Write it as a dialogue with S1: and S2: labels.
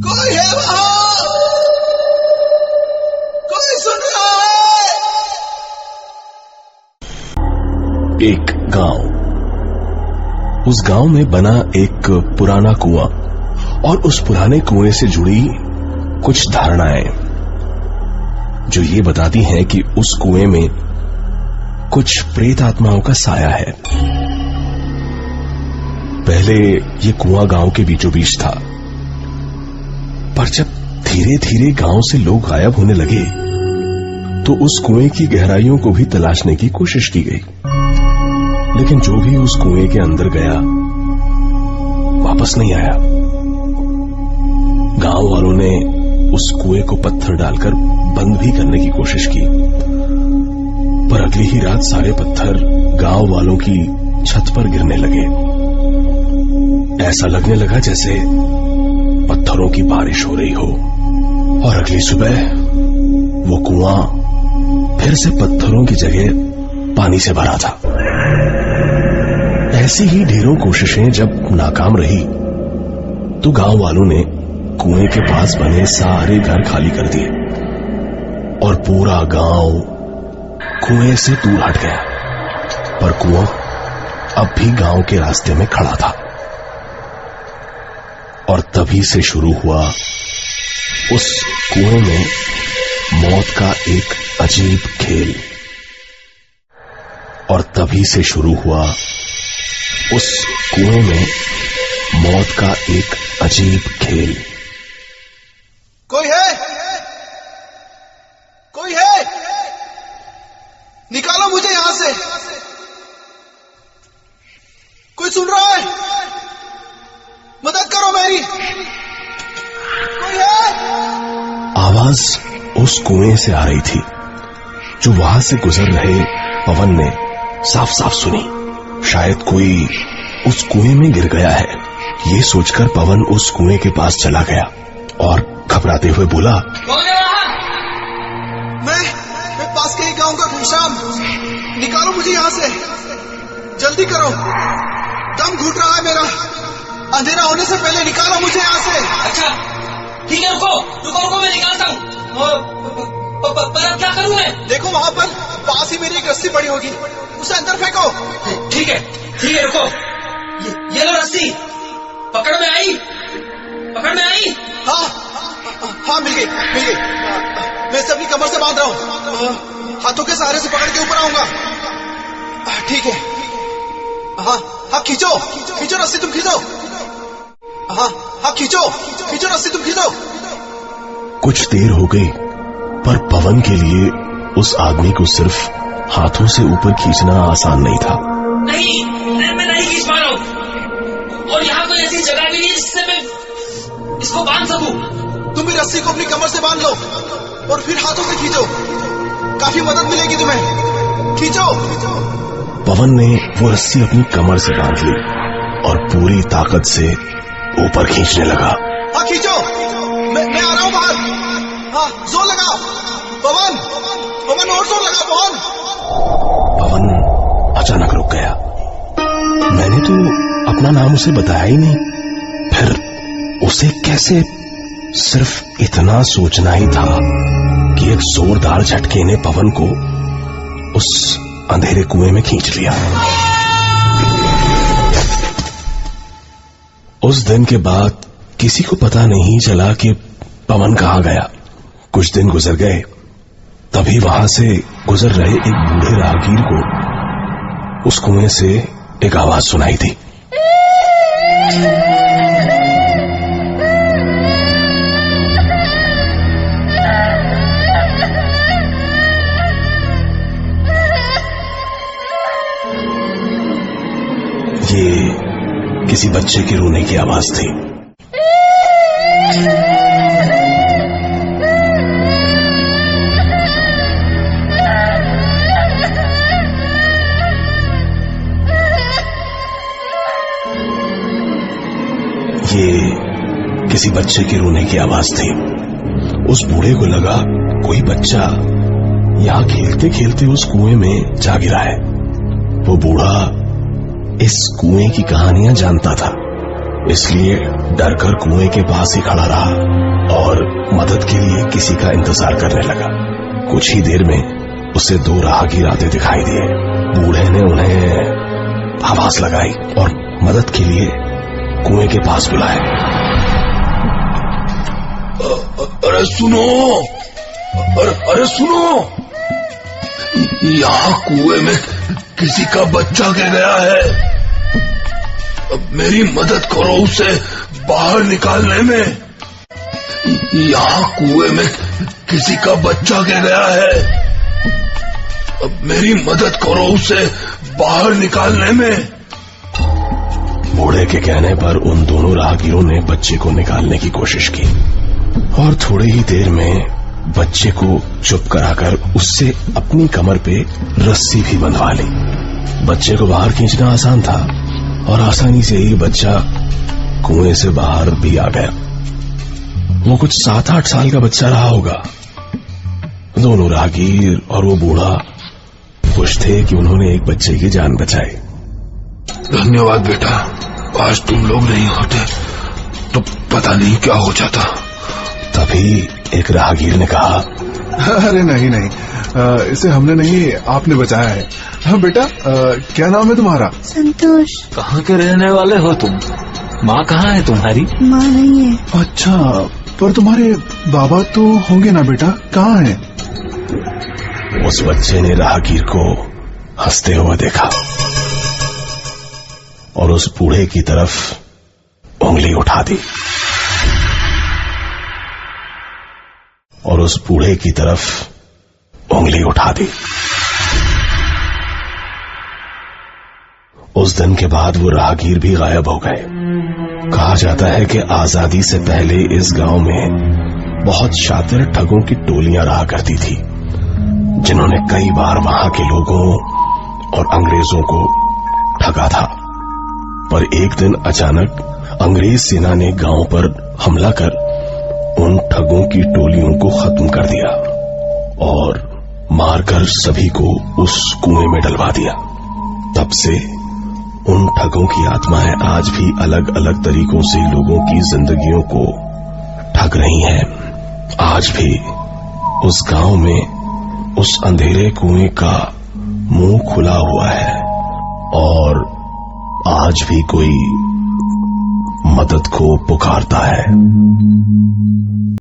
S1: कोई है वहां? कोई सुन रहा है?
S2: एक गांव। उस गांव में बना एक पुराना कुआं और उस पुराने कुएं से जुड़ी कुछ धारणाएं जो ये बताती हैं कि उस कुएं में कुछ प्रेत आत्माओं का साया है। पहले ये कुआं गांव के बीचों बीच था, पर जब धीरे धीरे गांव से लोग गायब होने लगे तो उस कुएं की गहराइयों को भी तलाशने की कोशिश की गई, लेकिन जो भी उस कुएं के अंदर गया वापस नहीं आया। गांव वालों ने उस कुएं को पत्थर डालकर बंद भी करने की कोशिश की, पर अगली ही रात सारे पत्थर गांव वालों की छत पर गिरने लगे। ऐसा लगने लगा जैसे पत्थरों की बारिश हो रही हो, और अगली सुबह वो कुआं फिर से पत्थरों की जगह पानी से भरा था। ऐसी ही ढेरों कोशिशें जब नाकाम रही तो गांव वालों ने कुएं के पास बने सारे घर खाली कर दिए और पूरा गांव कुएं से दूर हट गया। पर कुआं अब भी गांव के रास्ते में खड़ा था, और तभी से शुरू हुआ उस कुएं में मौत का एक अजीब खेल। और तभी से शुरू हुआ उस कुएं में मौत का एक अजीब खेल।
S1: कोई है? कोई है? निकालो मुझे यहां से। कोई सुन रहा है? मदद करो मेरी। कोई है?
S2: आवाज उस कुएं से आ रही थी जो वहां से गुजर रहे पवन ने साफ साफ सुनी। शायद कोई उस कुएं में गिर गया है, ये सोचकर पवन उस कुएं के पास चला गया और घबराते हुए बोला,
S1: कौन है वहां? मैं पास के ही गांव का घनश्याम। निकालो मुझे यहाँ से, जल्दी करो, दम घुट रहा है मेरा। अंधेरा होने से पहले निकालो मुझे यहाँ से।
S3: अच्छा ठीक है, रुको मैं निकालता हूँ। पर अब क्या करूँ मैं?
S1: देखो वहां पर पास ही मेरी एक रस्सी पड़ी होगी, उसे अंदर फेंको।
S3: ठीक है रुको, ये लो रस्सी। पकड़ में आई?
S1: हाँ मिल गई। मैं इसे अपनी कमर से बांध रहा हूँ, हाथों के सहारे से पकड़ के ऊपर आऊंगा। ठीक है। हाँ खींचो रस्सी, तुम खींचो। हाँ खींचो रस्सी, तुम खींचो।
S2: कुछ देर हो गई, पर पवन के लिए उस आदमी को सिर्फ हाथों से ऊपर खींचना आसान नहीं था।
S3: नहीं, मैं नहीं खींच पा रहा हूँ, और यहाँ कोई ऐसी जगह भी नहीं है जिससे मैं इसको बांध सकूं।
S1: तुम भी रस्सी को अपनी कमर से बांध लो और फिर हाथों से खींचो, काफी मदद मिलेगी तुम्हें। खींचो।
S2: पवन ने वो रस्सी अपनी कमर से बांध ली और पूरी ताकत से ऊपर खींचने लगा।
S1: हाँ खींचो, मैं आ रहा हूँ बाहर। हाँ जोर लगाओ पवन, और जोर लगाओ
S2: पवन अचानक रुक गया। मैंने तो अपना नाम उसे बताया ही नहीं, फिर उसे कैसे? सिर्फ इतना सोचना ही था कि एक जोरदार झटके ने पवन को उस अंधेरे कुएं में खींच लिया। उस दिन के बाद किसी को पता नहीं चला कि पवन कहाँ गया। कुछ दिन गुजर गए, तभी वहां से गुजर रहे एक बूढ़े राहगीर को उस कुएं से एक आवाज सुनाई दी। ये किसी बच्चे के रोने की आवाज थी। ये किसी बच्चे के रोने की आवाज थी। उस बूढ़े को लगा कोई बच्चा यहां खेलते खेलते उस कुएं में जा गिरा है। वो बूढ़ा इस कुएं की कहानियां जानता था इसलिए डरकर कुएं के पास ही खड़ा रहा और मदद के लिए किसी का इंतजार करने लगा। कुछ ही देर में उसे 2 राहगीर आते दिखाई दिए। बूढ़े ने उन्हें आवाज लगाई और मदद के लिए कुएं के पास बुलाया।
S4: अरे सुनो, अरे सुनो, यहाँ कुएं में किसी का बच्चा गिर गया है। अब मेरी मदद करो उसे बाहर निकालने में। यहाँ कुएं में किसी का बच्चा गिर गया है। अब मेरी मदद करो उसे बाहर निकालने में।
S2: बूढ़े के कहने पर उन दोनों राहगीरों ने बच्चे को निकालने की कोशिश की और थोड़ी ही देर में बच्चे को चुप कराकर उससे अपनी कमर पे रस्सी भी बंधवा ली। बच्चे को बाहर खींचना आसान था और आसानी से ही बच्चा कुएं से बाहर भी आ गया। वो कुछ 7-8 साल का बच्चा रहा होगा। दोनों राहगीर और वो बूढ़ा खुश थे कि उन्होंने एक बच्चे की जान बचाई।
S4: धन्यवाद बेटा, आज तुम लोग नहीं होते तो पता नहीं क्या हो जाता।
S2: तभी एक राहगीर ने कहा,
S5: अरे नहीं, इसे हमने नहीं, आपने बचाया है। हाँ बेटा, क्या नाम है तुम्हारा?
S6: संतोष।
S7: कहाँ के रहने वाले हो तुम? माँ कहाँ है तुम्हारी?
S6: माँ नहीं है।
S5: अच्छा, पर तुम्हारे बाबा तो होंगे ना बेटा, कहाँ हैं?
S2: उस बच्चे ने राहगीर को हंसते हुए देखा और उस बूढ़े की तरफ उंगली उठा दी उस दिन के बाद वो राहगीर भी गायब हो गए। कहा जाता है कि आजादी से पहले इस गांव में बहुत शातिर ठगों की टोलियां रहा करती थी, जिन्होंने कई बार वहां के लोगों और अंग्रेजों को ठगा था। पर एक दिन अचानक अंग्रेज सेना ने गांव पर हमला कर उन ठगों की टोलियों को खत्म कर दिया और मारकर सभी को उस कुएं में डलवा दिया। तब से उन ठगों की आत्माएं आज भी अलग अलग तरीकों से लोगों की जिंदगियों को ठग रही हैं। आज भी उस गांव में उस अंधेरे कुएं का मुंह खुला हुआ है और आज भी कोई मदद को पुकारता है।